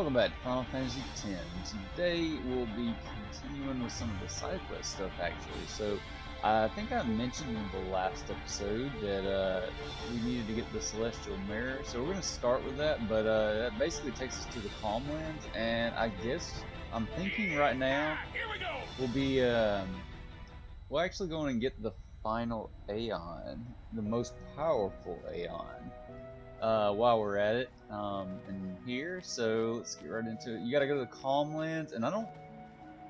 Welcome back to Final Fantasy X. Today we'll be continuing with some of the side quest stuff actually. So I think I mentioned in the last episode that we needed to get the Celestial Mirror. So we're going to start with that, but that basically takes us to the Calmlands, and I guess I'm thinking right now we'll be we're actually going to get the final Aeon, the most powerful Aeon. While we're at it, in here, so let's get right into it. You gotta go to the Calmlands, and I don't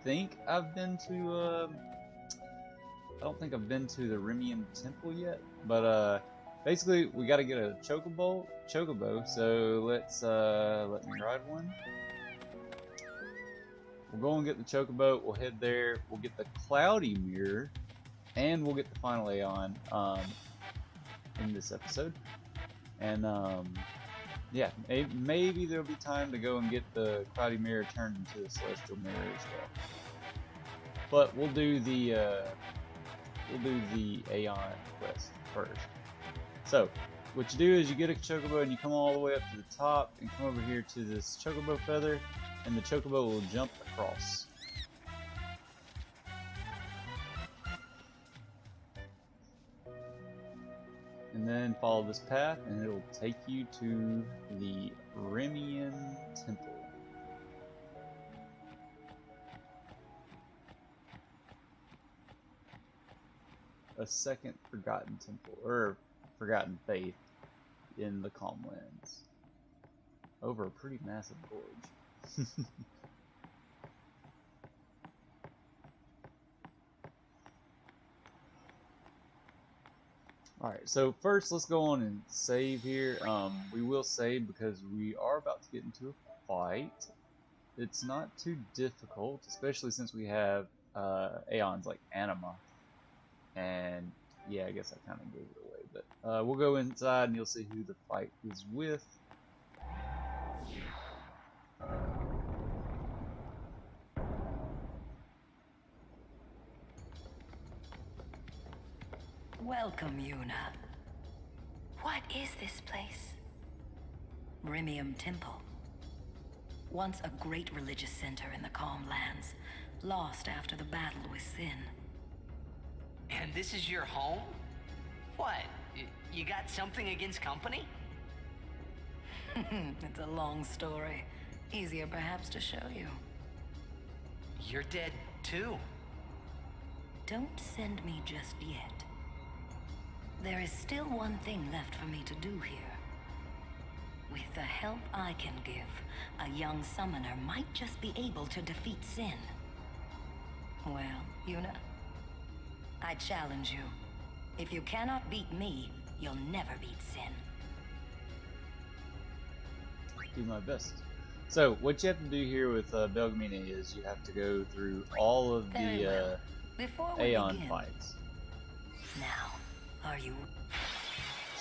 think I've been to, the Remiem Temple yet, but, basically, we gotta get a chocobo, so let's, let me ride one. We'll go and get the chocobo, we'll head there, we'll get the Cloudy Mirror, and we'll get the final Aeon, in this episode. And yeah, maybe there'll be time to go and get the Cloudy Mirror turned into the Celestial Mirror as well. But we'll do the Aeon quest first. So what you do is you get a chocobo and you come all the way up to the top and come over here to this chocobo feather, and the chocobo will jump across. And then follow this path, and it'll take you to the Remiem Temple. A second forgotten temple, or forgotten faith, in the Calmlands. Over a pretty massive gorge. Alright, so first let's go on and save here. We will save because we are about to get into a fight. It's not too difficult, especially since we have Aeons like Anima. And yeah, I guess I kind of gave it away. But we'll go inside and you'll see who the fight is with. Welcome, Yuna. What is this place? Remiem Temple. Once a great religious center in the Calmlands, lost after the battle with Sin. And this is your home? What? You got something against company? It's a long story. Easier perhaps to show you. You're dead too. Don't send me just yet. There is still one thing left for me to do here. With the help I can give, a young summoner might just be able to defeat Sin. Well, Yuna, I challenge you. If you cannot beat me, you'll never beat Sin. Do my best. So, what you have to do here with Belgamina is you have to go through all of the Aeon fights. Now, are you?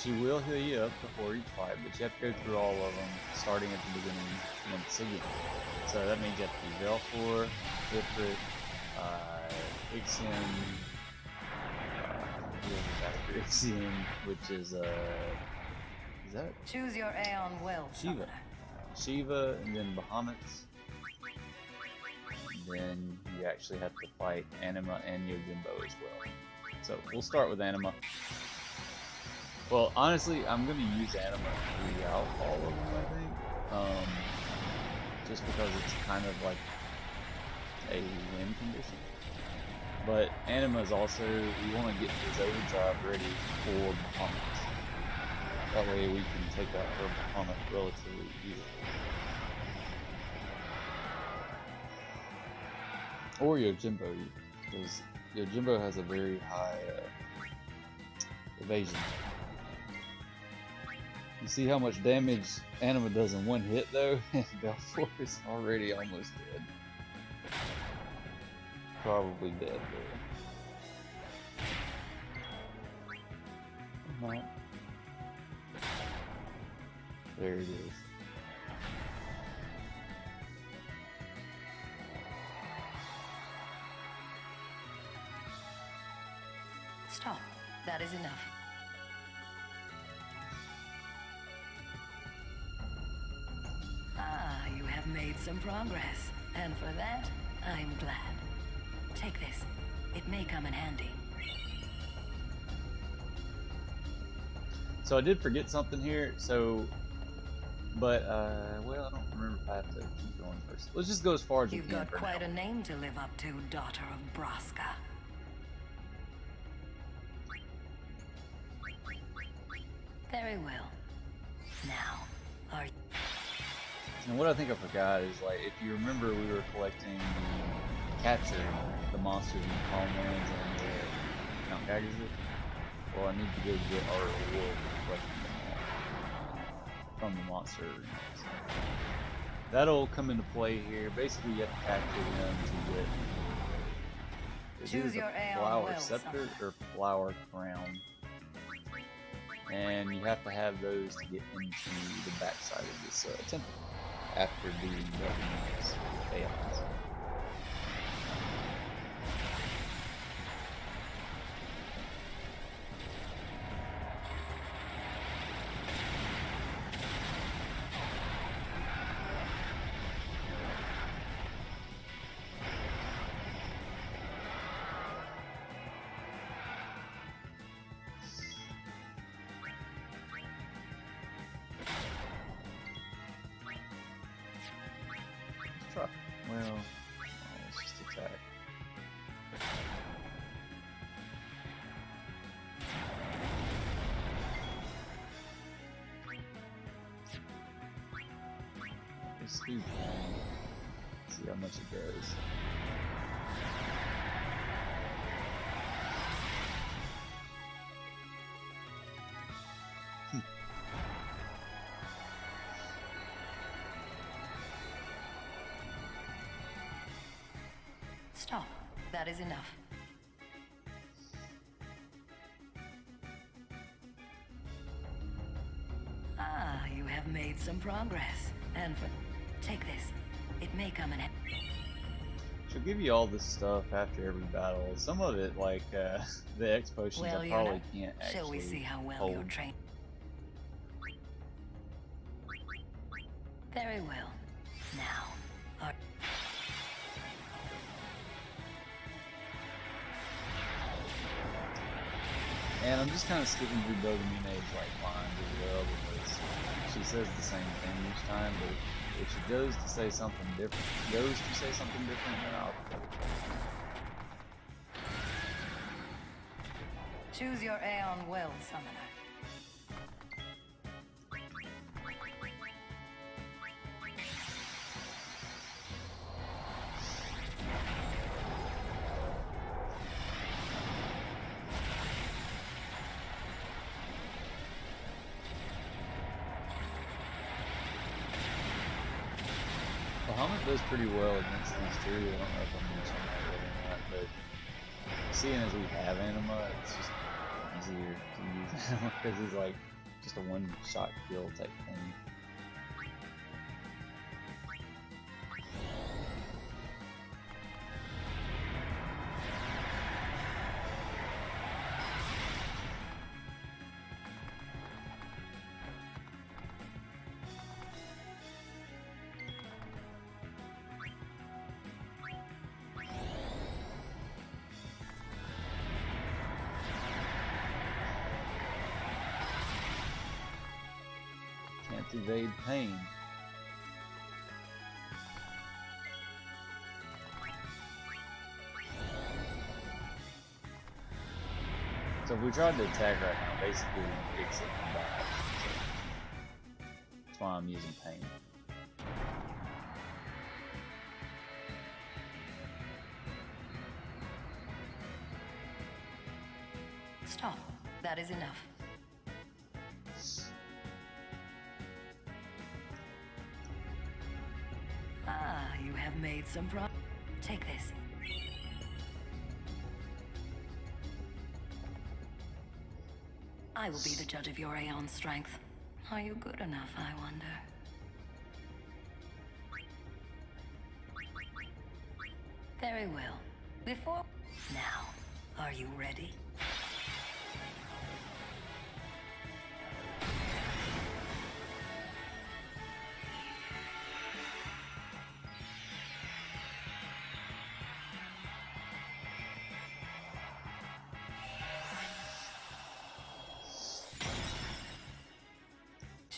She will heal you up before each fight, but you have to go through all of them, starting at the beginning once again. So that means you have to do Velfor, Ifrit, Ixion, Ixion, which is that? Choose your Aeon well, Shiva. Shiva, and then Bahamut's. Then you actually have to fight Anima and Yojimbo as well. So we'll start with Anima. Well, honestly, I'm gonna use Anima throughout all of them, I think. Just because it's kind of like a win condition. But Anima is also, we want to get his overdrive ready for Bahamut. That way we can take out her Bahamut relatively easily. Or Yojimbo, because Yojimbo has a very high evasion. You see how much damage Anima does in one hit though? Velfor is already almost dead. Probably dead though. There it is. Stop. That is enough. made some progress, and for that, I'm glad. Take this. It may come in handy. So I did forget something here, but well, I don't remember if I have to keep going first. Let's just go as far as we You've can got for quite now. a name to live up to, daughter of Braska. Very well. Now, are you... And what I think I forgot is, like, if you remember, we were capturing the monsters in the Homelands and Mount Magus. Well, I need to go get our reward for collecting them all from the monster arenas. That'll come into play here. Basically, you have to capture them to get. Choose your Aeon Flower well, scepter summoner. or flower crown, and you have to have those to get into the backside of this temple after beating these Aeons. Well, let's just attack. Let's do see how much it does. Stop. That is enough. Ah, you have made some progress. And for... Take this. It may come in handy. She'll give you all this stuff after every battle. Some of it, like the X potions, Well, I probably Yuna, can't actually shall we see how well hold. you're trained? Very well. Now, are... And I'm just kind of skipping through Dogamine's like lines as well because she says the same thing each time, but if she goes to say something different, then I'll. Choose your Aeon well, summoner. Bahamut does pretty well against these two. I don't know if I'm mentioning that really or not, but seeing as we have Anima, it's just easier to use Anima because he's like just a one-shot kill type thing. Can't evade pain. So if we tried to attack right now, basically we fix it and die. So that's why I'm using pain. Stop. That is enough. Ah, you have made some progress. Take this. I will be the judge of your Aeon strength. Are you good enough, I wonder? Very well. Before... Now, are you ready?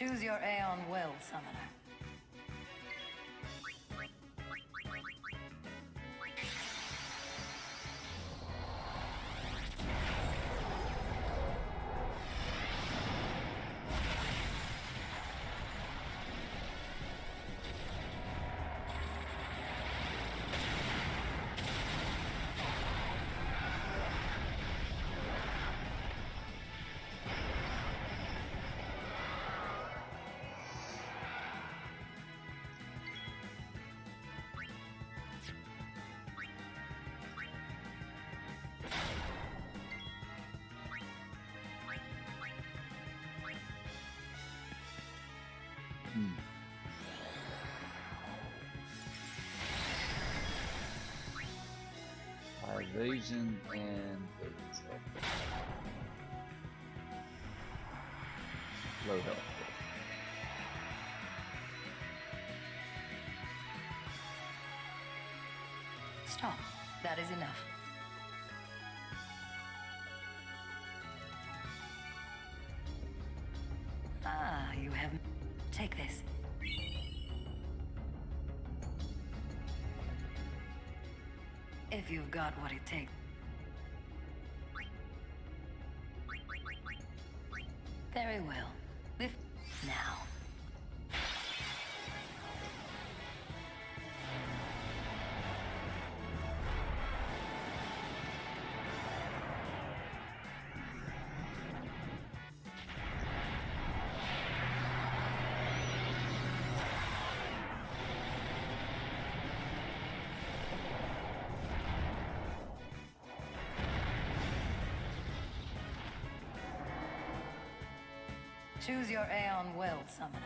Choose your Aeon Well, Summoner. Evasion and focus. Low health. Stop. That is enough. Ah, you have... Take this. If you've got what it takes. Very well. Lift now. Choose your Aeon Well, Summoner.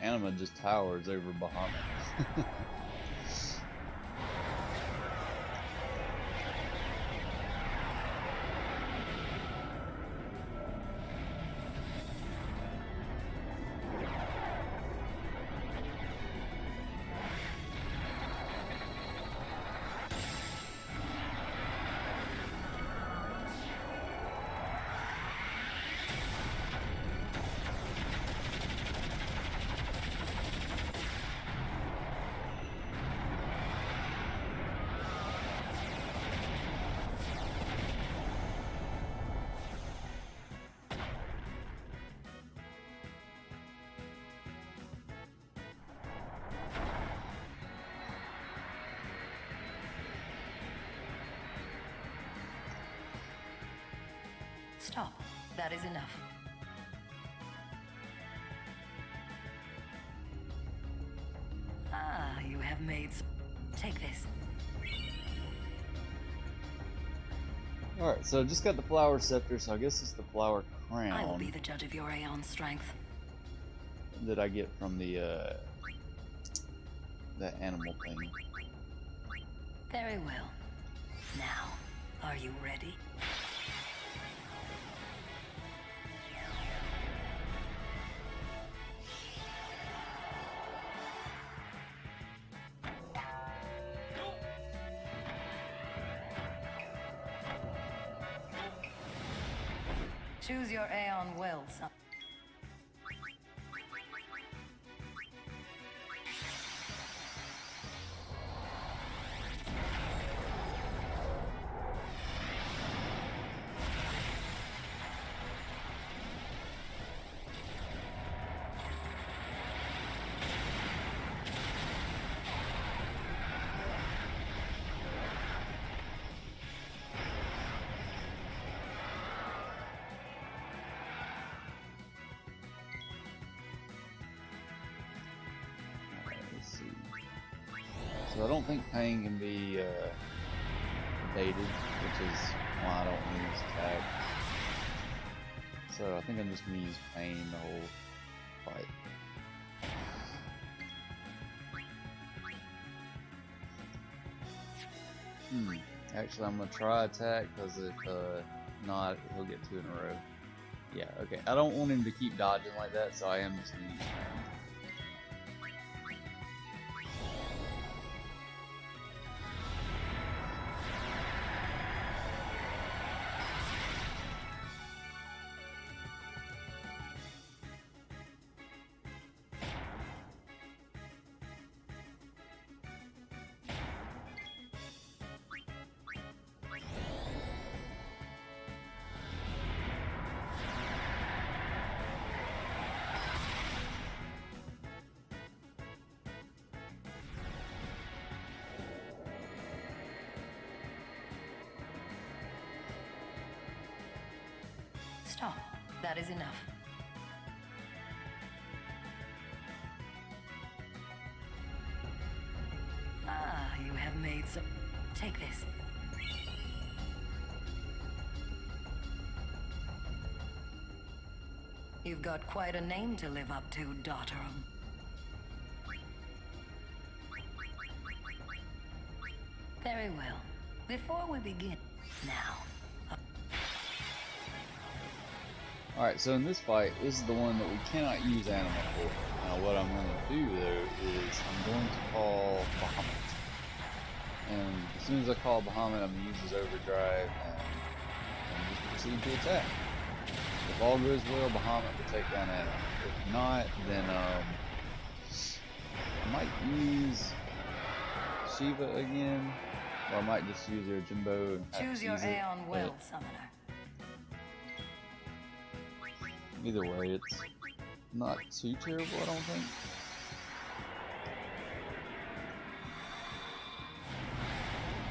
Anima just towers over Bahamut. Stop. That is enough. Ah, you have made... Take this. Alright, so I just got the flower scepter, so I guess it's the flower crown. I will be the judge of your Aeon strength. That I get from the that animal thing. Very well. Now, are you ready? Choose your Aeon Well, son. So I don't think pain can be baited, which is why I don't want to use attack. So I think I'm just going to use pain the whole fight. Actually, I'm going to try attack, because if not, he'll get 2 in a row. Yeah, okay. I don't want him to keep dodging like that, so I am just going to use pain. Stop. That is enough. Ah, you have made some... Take this. You've got quite a name to live up to, daughter of... Very well. Before we begin... Now... Alright, so in this fight, this is the one that we cannot use animal for. Now what I'm going to do though is I'm going to call Bahamut. And as soon as I call Bahamut, I'm going to use his overdrive and just proceed to attack. If all goes well, Bahamut will take down animal. If not, then I might use Shiva again, or I might just use her Jimbo and choose your Aeon well, summoner. Either way, it's not too terrible, I don't think.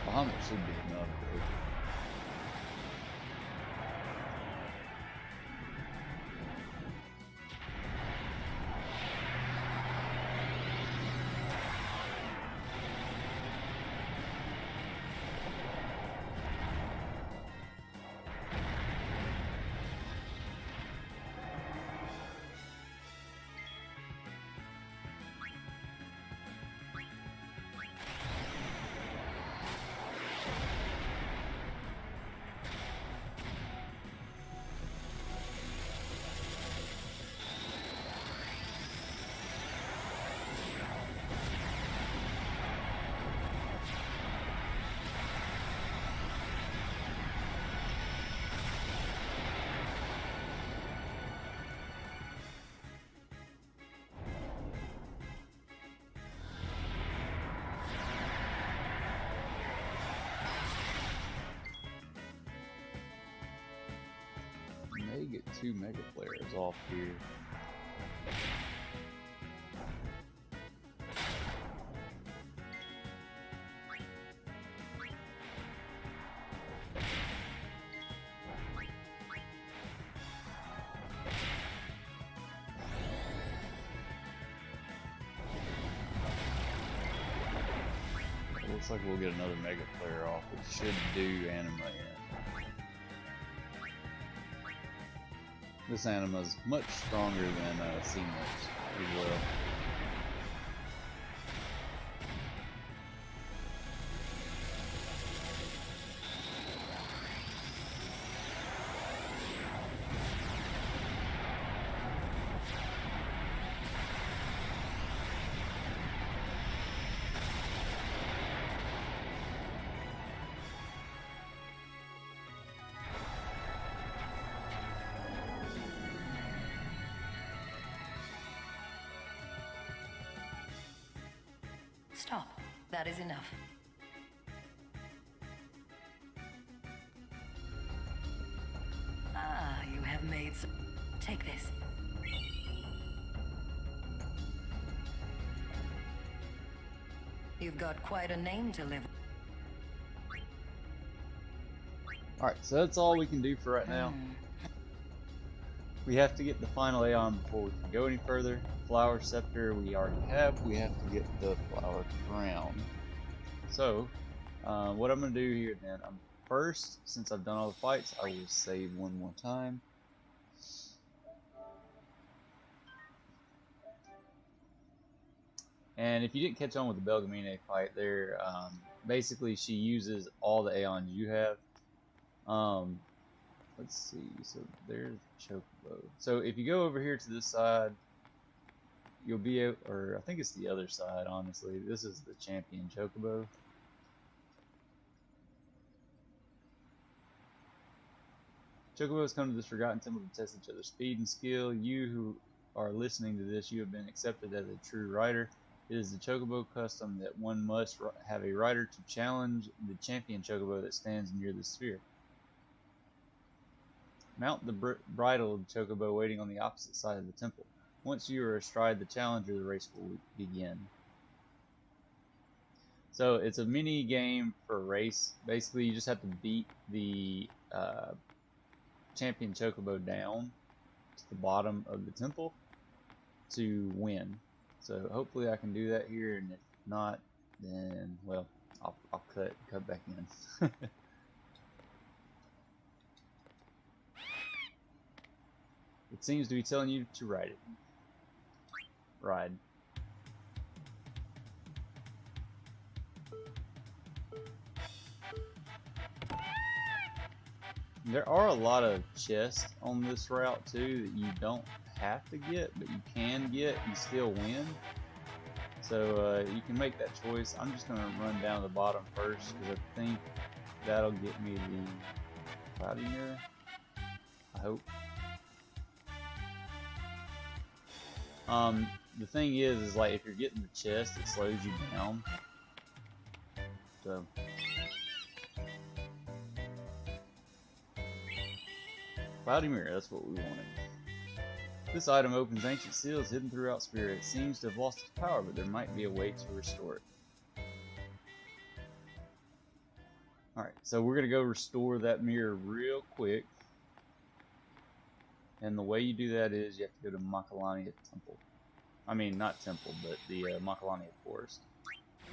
Bahamut should be enough, though. May get 2 mega players off here. It looks like we'll get another mega player off, which should do anime in. This anima is much stronger than Seamless as well. Stop. That is enough. Ah, you have made some... Take this. You've got quite a name to live. Alright, so that's all we can do for right now. We have to get the final Aeon before we can go any further. Flower Scepter we already have. We have to get the Flower Crown. So, What I'm going to do here then, first, since I've done all the fights, I will save one more time. And if you didn't catch on with the Belgamine fight there, basically she uses all the Aeons you have. Let's see, so there's Chocobo. So if you go over here to this side, you'll be able, or I think it's the other side, honestly. This is the champion Chocobo. Chocobos come to this forgotten temple to test each other's speed and skill. You who are listening to this, you have been accepted as a true rider. It is the Chocobo custom that one must have a rider to challenge the champion Chocobo that stands near the sphere. Mount the bridled Chocobo waiting on the opposite side of the temple. Once you are astride the challenger, the race will begin. So it's a mini game for a race. Basically, you just have to beat the champion Chocobo down to the bottom of the temple to win. So hopefully I can do that here, and if not, then well, I'll cut back in. It seems to be telling you to ride it. Ride. There are a lot of chests on this route too that you don't have to get, but you can get and still win. So you can make that choice. I'm just going to run down to the bottom first because I think that'll get me the cloudy mirror. I hope. The thing is like if you're getting the chest, it slows you down. So cloudy mirror, that's what we wanted. This item opens ancient seals hidden throughout Spira. It seems to have lost its power, but there might be a way to restore it. Alright, so we're going to go restore that mirror real quick. And the way you do that is you have to go to Makalania Temple. I mean, not Temple, but the Makalania Forest.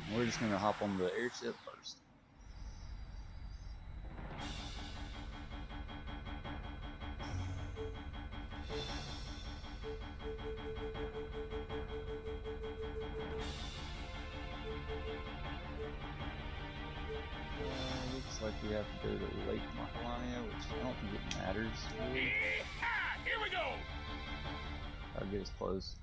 And we're just going to hop on the airship first. Looks like we have to go to Lake Makalania, which I don't think it matters really. Here we go! I'll get us close.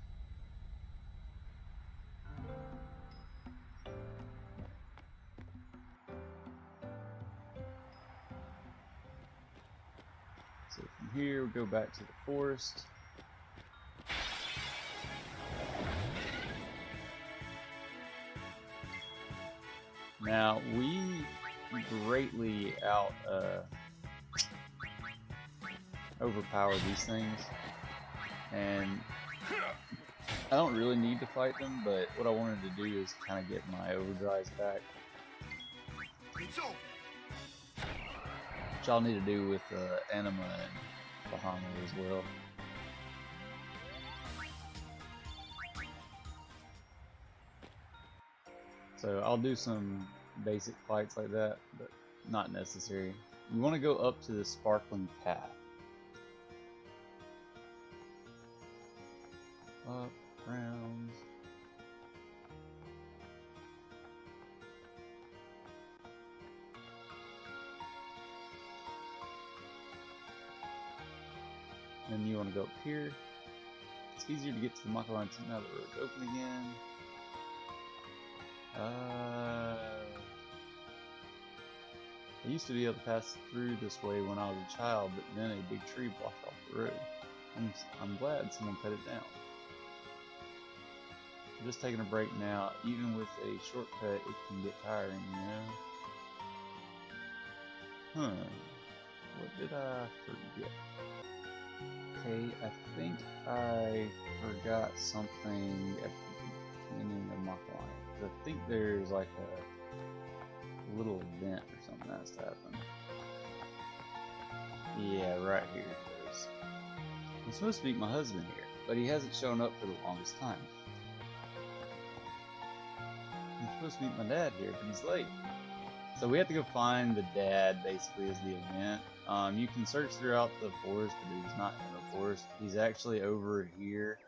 So from here, we go back to the forest. Now, we greatly overpower these things, and I don't really need to fight them, but what I wanted to do is kind of get my overdrives back. Which I'll need to do with Anima and Bahama as well. So I'll do some basic fights like that, but not necessary. You want to go up to the sparkling path. Up, round. Then you want to go up here. It's easier to get to the Makalania now that the road's open again. I used to be able to pass through this way when I was a child, but then a big tree blocked off the road. I'm glad someone cut it down. I'm just taking a break now. Even with a shortcut, it can get tiring, you know? Huh. What did I forget? Okay, I think I forgot something at the beginning of Makalania. I think there's like a little event or something that's happened. Yeah, right here it is. I'm supposed to meet my husband here, but he hasn't shown up for the longest time. I'm supposed to meet my dad here, but he's late. So we have to go find the dad, basically, is the event. You can search throughout the forest, but he's not in the forest. He's actually over here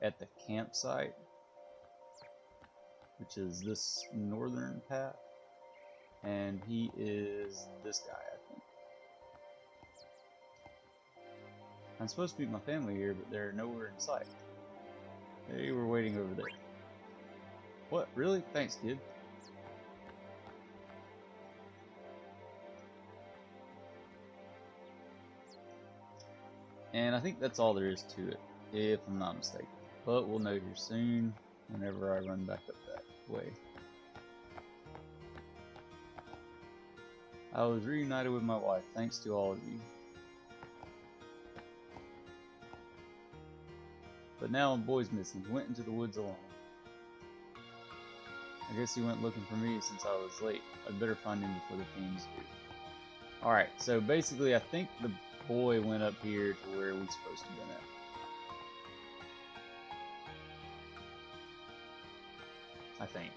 at the campsite, which is this northern path. And he is this guy, I think. I'm supposed to meet my family here, but they're nowhere in sight. They were waiting over there. What? Really? Thanks, kid. And I think that's all there is to it, if I'm not mistaken. But we'll know here soon, whenever I run back up that way. I was reunited with my wife, thanks to all of you. But now my boy's missing. He went into the woods alone. I guess he went looking for me since I was late. I'd better find him before the fiends do. Alright, so basically I think the boy went up here to where we're supposed to have been at. I think.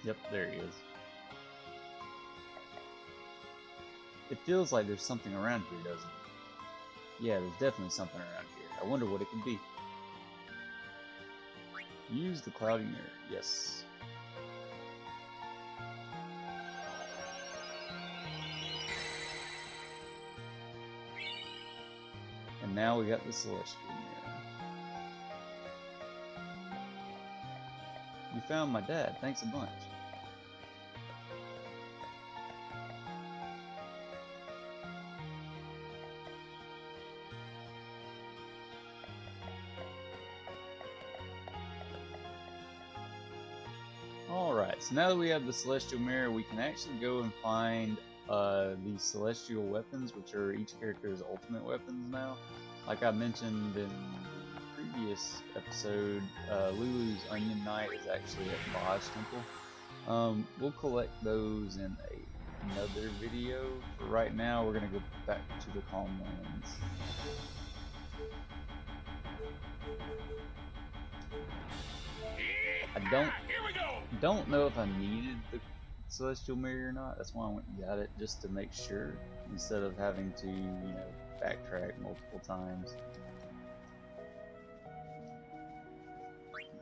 Yep, there he is. It feels like there's something around here, doesn't it? Yeah, there's definitely something around here. I wonder what it could be. Use the cloudy mirror. Yes. And now we got the celestial mirror. You found my dad. Thanks a bunch. Alright, so now that we have the celestial mirror, we can actually go and find these celestial weapons, which are each character's ultimate weapons now. Like I mentioned in the previous episode, Lulu's Onion Knight is actually at Magus Temple. We'll collect those in another video. For right now, we're going to go back to the Calm Lands. I don't know if I needed the celestial mirror or not. That's why I went and got it, just to make sure, instead of having to, you know, backtrack multiple times.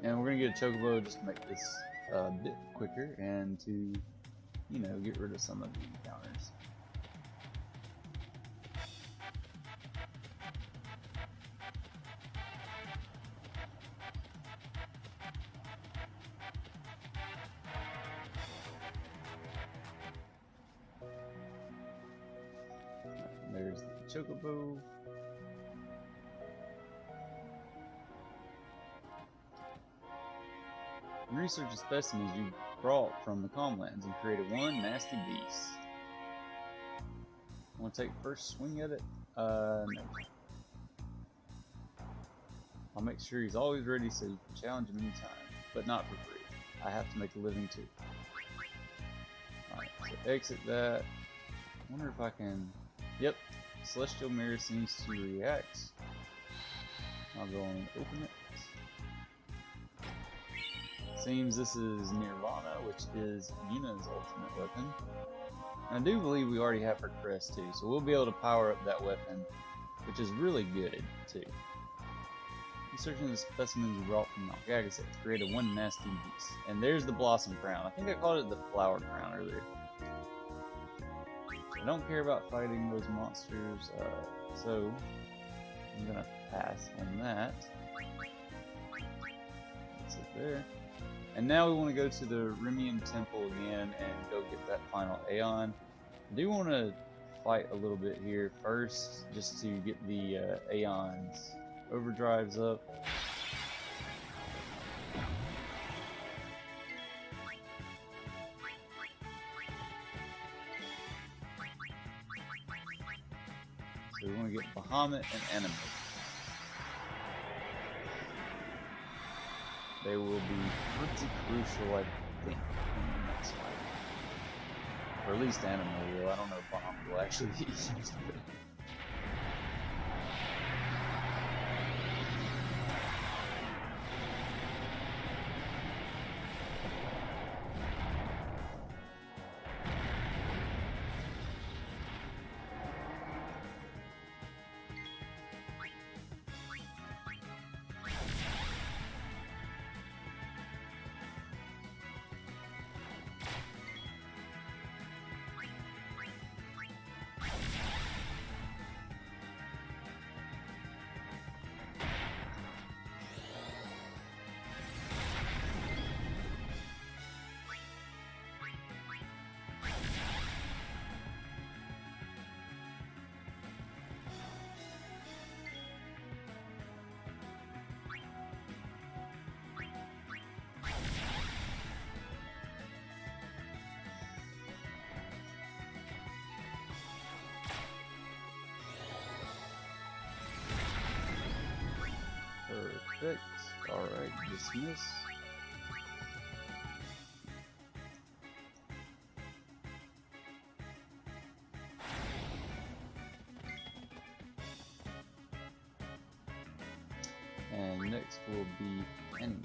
And we're gonna get a chocobo just to make this a bit quicker and to, you know, get rid of some of the encounters. There's the chocobo. Research the specimens you brought from the Calmlands and created one nasty beast. Want to take first swing at it? No. I'll make sure he's always ready so you can challenge him anytime, but not for free. I have to make a living too. Alright, so exit that. I wonder if I can... Yep, celestial mirror seems to react. I'll go and open it. Seems this is Nirvana, which is Yuna's ultimate weapon. And I do believe we already have her crest too, so we'll be able to power up that weapon, which is really good too. Researching the specimens you brought from Magus to create a one nasty beast. And there's the Blossom Crown. I think I called it the Flower Crown earlier. I don't care about fighting those monsters, so I'm gonna pass on that. That's it there. And now we want to go to the Remiem Temple again and go get that final Aeon. I do want to fight a little bit here first, just to get the Aeon's overdrives up. So we want to get Bahamut and Animate. They will be pretty crucial, I think, in the next fight. Or at least Animal will. I don't know if Bahamut will actually be used. Perfect. Alright, dismiss. And next will be Anima.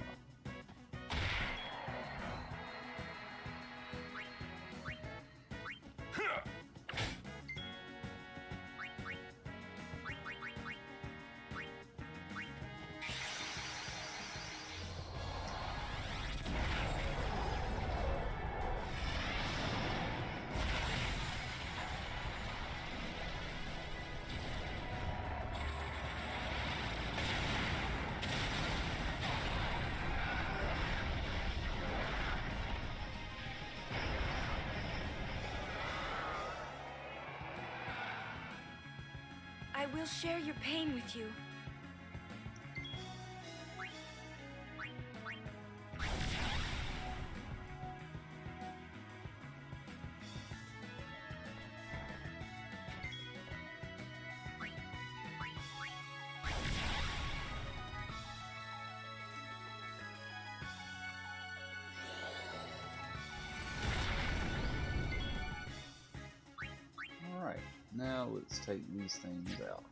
I will share your pain with you. Alright, now let's take these things out.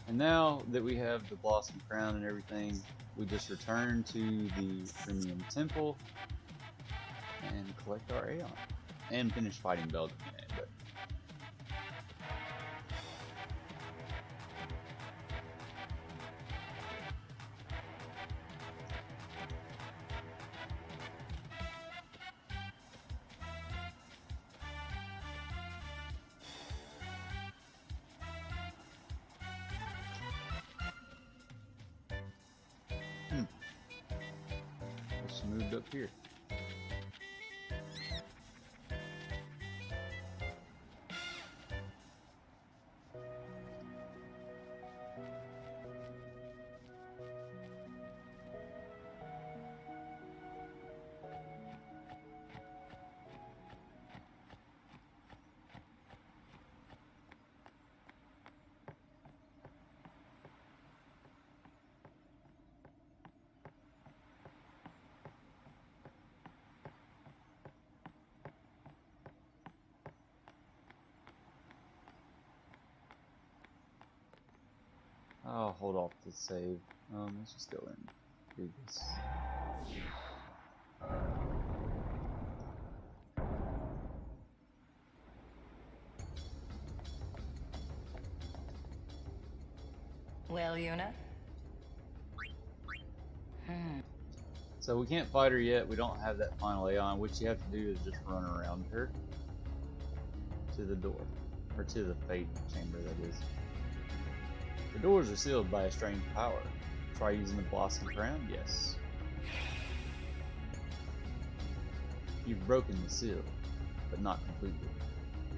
And now that we have the Blossom Crown and everything, we just return to the Remiem Temple and collect our Aeon. And finish fighting Belgium. But just moved up here. I'll hold off to save. Let's just go and do this. Well, Yuna? So we can't fight her yet. We don't have that final Aeon. What you have to do is just run around her to the door, or to the fate chamber, that is. The doors are sealed by a strange power. Try using the Blossom Crown? Yes. You've broken the seal, but not completely.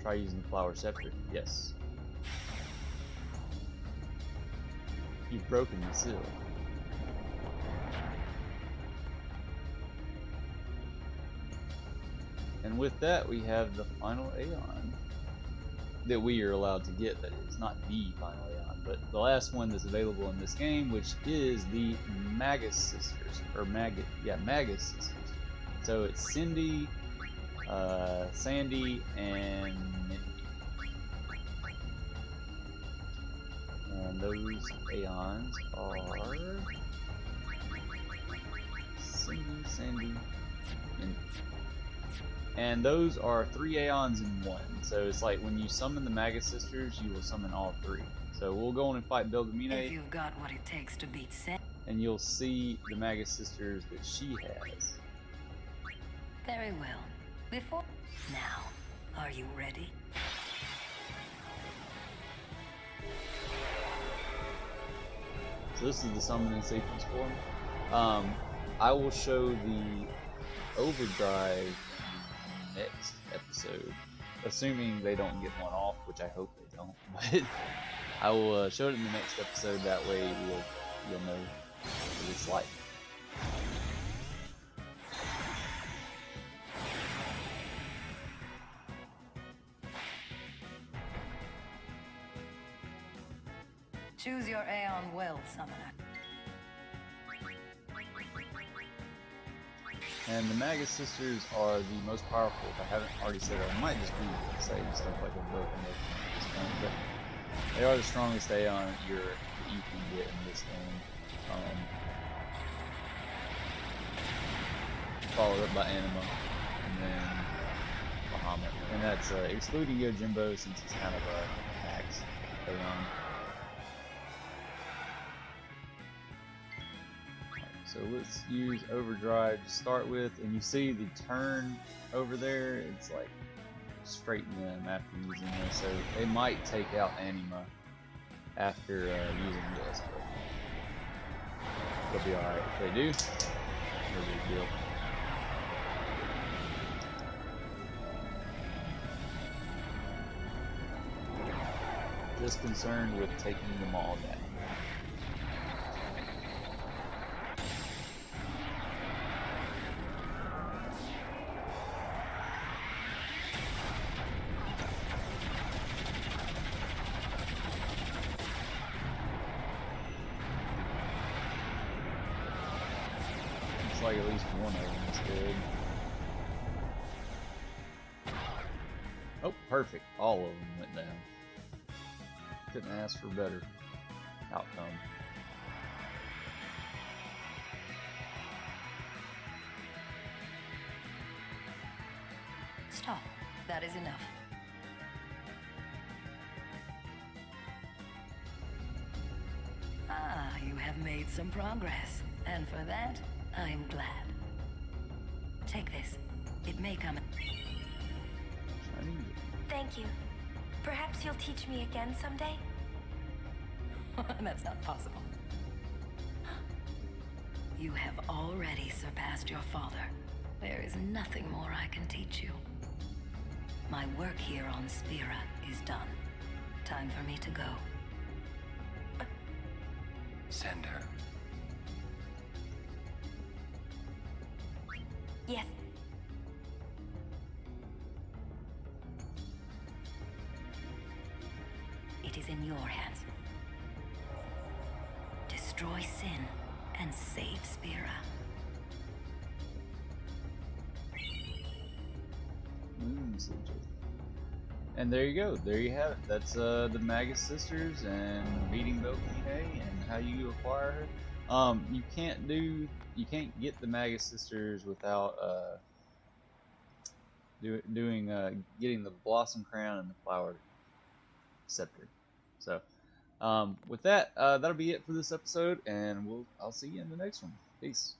Try using the Flower Scepter? Yes. You've broken the seal. And with that, we have the final Aeon that we are allowed to get. That is not the final Aeon, but the last one that's available in this game, which is the Magus sisters, or Magus sisters. So it's Cindy, Sandy, and Mindy. And those Aeons are Cindy, Sandy, Mindy. And those are 3 Aeons in one. So it's like when you summon the Magus sisters, you will summon all 3. So we'll go on and fight Belgamine. If you've got what it takes to beat Sen. And you'll see the Magus sisters that she has. Very well. Before. Now, are you ready? So this is the summoning sequence form. I will show the overdrive next episode. assuming they don't get one off, which I hope they don't. But I will show it in the next episode. That way you'll know what it's like. Choose your Aeon well, Summoner. And the Magus sisters are the most powerful. If I haven't already said that, I might just be saying stuff like a broken at this point, but they are the strongest Aeon that you can get in this game. Followed up by Anima, and then Bahamut. And that's excluding Yojimbo since it's kind of a max Aeon. So let's use Overdrive to start with, and you see the turn over there, it's like straight in them after using this, so they might take out Anima after using this, but they'll be alright. If they do, no big deal. Just concerned with taking them all down. Like at least one of them is good. Oh, perfect. All of them went down. Couldn't ask for better outcome. Stop. That is enough. Ah, you have made some progress. And for that, I am glad. Take this. It may come. Thank you. Perhaps you'll teach me again someday? That's not possible. You have already surpassed your father. There is nothing more I can teach you. My work here on Spira is done. Time for me to go. Send her. Yes. It is in your hands. Destroy sin and save Spira. And there you go. There you have it. That's the Magus sisters and meeting Bokine and how you acquire her. You can't get the Magus sisters without getting the Blossom Crown and the Flower Scepter. So with that, that'll be it for this episode, and I'll see you in the next one. Peace.